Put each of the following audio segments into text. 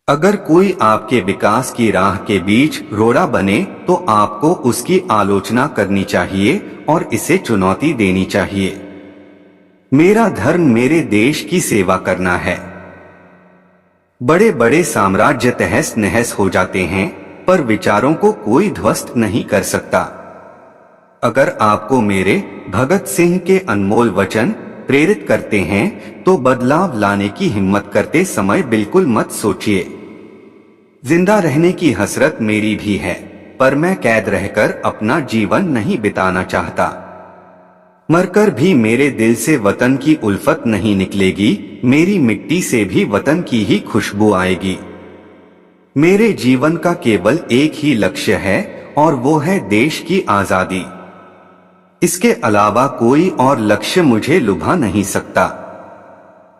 अगर कोई आपके विकास की राह के बीच रोड़ा बने तो आपको उसकी आलोचना करनी चाहिए और इसे चुनौती देनी चाहिए। मेरा धर्म मेरे देश की सेवा करना है। बड़े बड़े साम्राज्य तहस नहस हो जाते हैं, पर विचारों को कोई ध्वस्त नहीं कर सकता। अगर आपको मेरे भगत सिंह के अनमोल वचन प्रेरित करते हैं तो बदलाव लाने की हिम्मत करते समय बिल्कुल मत सोचिए। जिंदा रहने की हसरत मेरी भी है, पर मैं कैद रहकर अपना जीवन नहीं बिताना चाहता। मरकर भी मेरे दिल से वतन की उल्फत नहीं निकलेगी, मेरी मिट्टी से भी वतन की ही खुशबू आएगी। मेरे जीवन का केवल एक ही लक्ष्य है और वो है देश की आजादी। इसके अलावा कोई और लक्ष्य मुझे लुभा नहीं सकता।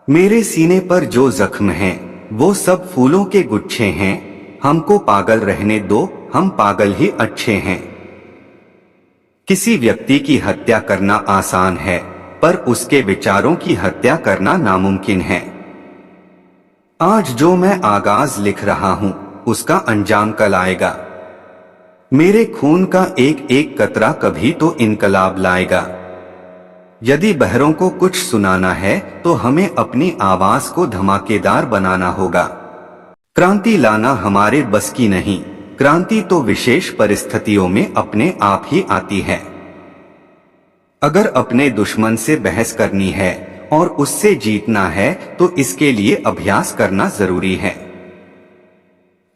मेरे सीने पर जो जख्म हैं, वो सब फूलों के गुच्छे हैं। हमको पागल रहने दो, हम पागल ही अच्छे हैं। किसी व्यक्ति की हत्या करना आसान है, पर उसके विचारों की हत्या करना नामुमकिन है। आज जो मैं आगाज लिख रहा हूं, उसका अंजाम कल आएगा। मेरे खून का एक एक कतरा कभी तो इनकलाब लाएगा। यदि बहरों को कुछ सुनाना है तो हमें अपनी आवाज को धमाकेदार बनाना होगा। क्रांति लाना हमारे बस की नहीं, क्रांति तो विशेष परिस्थितियों में अपने आप ही आती है। अगर अपने दुश्मन से बहस करनी है और उससे जीतना है तो इसके लिए अभ्यास करना जरूरी है।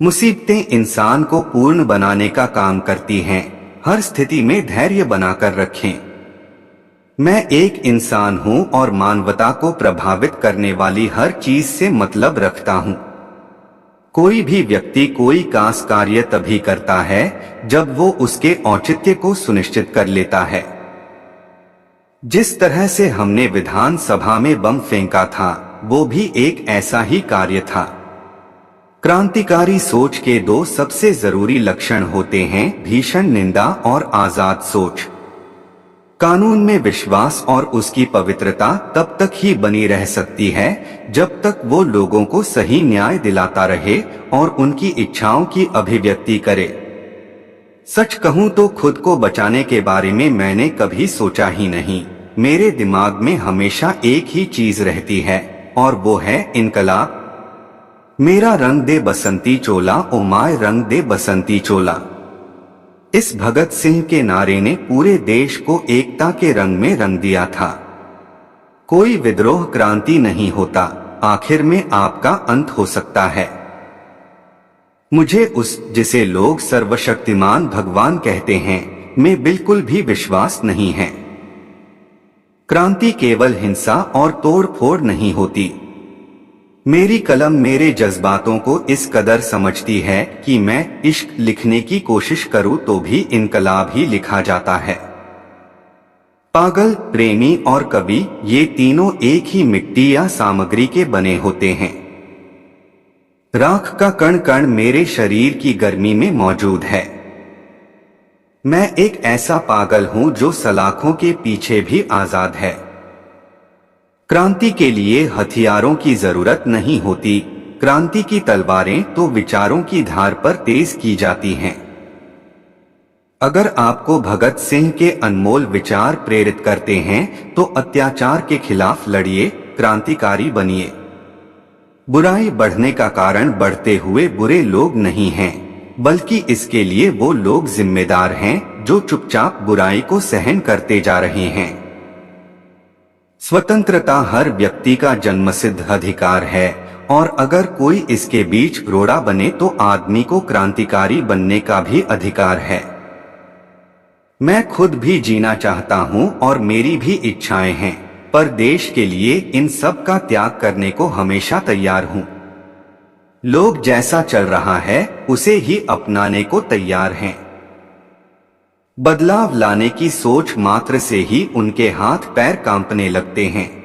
मुसीबतें इंसान को पूर्ण बनाने का काम करती हैं। हर स्थिति में धैर्य बनाकर रखें। मैं एक इंसान हूं और मानवता को प्रभावित करने वाली हर चीज से मतलब रखता हूं। कोई भी व्यक्ति कोई कास कार्य तभी करता है जब वो उसके औचित्य को सुनिश्चित कर लेता है। जिस तरह से हमने विधानसभा में बम फेंका था, वो भी एक ऐसा ही कार्य था। क्रांतिकारी सोच के दो सबसे जरूरी लक्षण होते हैं, भीषण निंदा और आजाद सोच। कानून में विश्वास और उसकी पवित्रता तब तक ही बनी रह सकती है जब तक वो लोगों को सही न्याय दिलाता रहे और उनकी इच्छाओं की अभिव्यक्ति करे। सच कहूं तो खुद को बचाने के बारे में मैंने कभी सोचा ही नहीं। मेरे दिमाग में हमेशा एक ही चीज रहती है और वो है इनकलाब। मेरा रंग दे बसंती चोला, ओ माय रंग दे बसंती चोला। इस भगत सिंह के नारे ने पूरे देश को एकता के रंग में रंग दिया था। कोई विद्रोह क्रांति नहीं होता, आखिर में आपका अंत हो सकता है। मुझे उस जिसे लोग सर्वशक्तिमान भगवान कहते हैं में बिल्कुल भी विश्वास नहीं है। क्रांति केवल हिंसा और तोड़-फोड़ नहीं होती। मेरी कलम मेरे जज्बातों को इस कदर समझती है कि मैं इश्क लिखने की कोशिश करूं तो भी इनकलाब ही लिखा जाता है। पागल, प्रेमी और कवि, ये तीनों एक ही मिट्टी या सामग्री के बने होते हैं। राख का कण कण मेरे शरीर की गर्मी में मौजूद है। मैं एक ऐसा पागल हूं जो सलाखों के पीछे भी आजाद है। क्रांति के लिए हथियारों की जरूरत नहीं होती, क्रांति की तलवारें तो विचारों की धार पर तेज की जाती हैं। अगर आपको भगत सिंह के अनमोल विचार प्रेरित करते हैं तो अत्याचार के खिलाफ लड़िए, क्रांतिकारी बनिए। बुराई बढ़ने का कारण बढ़ते हुए बुरे लोग नहीं हैं, बल्कि इसके लिए वो लोग जिम्मेदार हैं जो चुपचाप बुराई को सहन करते जा रहे हैं। स्वतंत्रता हर व्यक्ति का जन्मसिद्ध अधिकार है और अगर कोई इसके बीच रोड़ा बने तो आदमी को क्रांतिकारी बनने का भी अधिकार है। मैं खुद भी जीना चाहता हूं और मेरी भी इच्छाएं हैं, पर देश के लिए इन सब का त्याग करने को हमेशा तैयार हूं। लोग जैसा चल रहा है उसे ही अपनाने को तैयार हैं। बदलाव लाने की सोच मात्र से ही उनके हाथ पैर कांपने लगते हैं।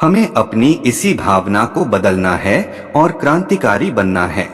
हमें अपनी इसी भावना को बदलना है और क्रांतिकारी बनना है।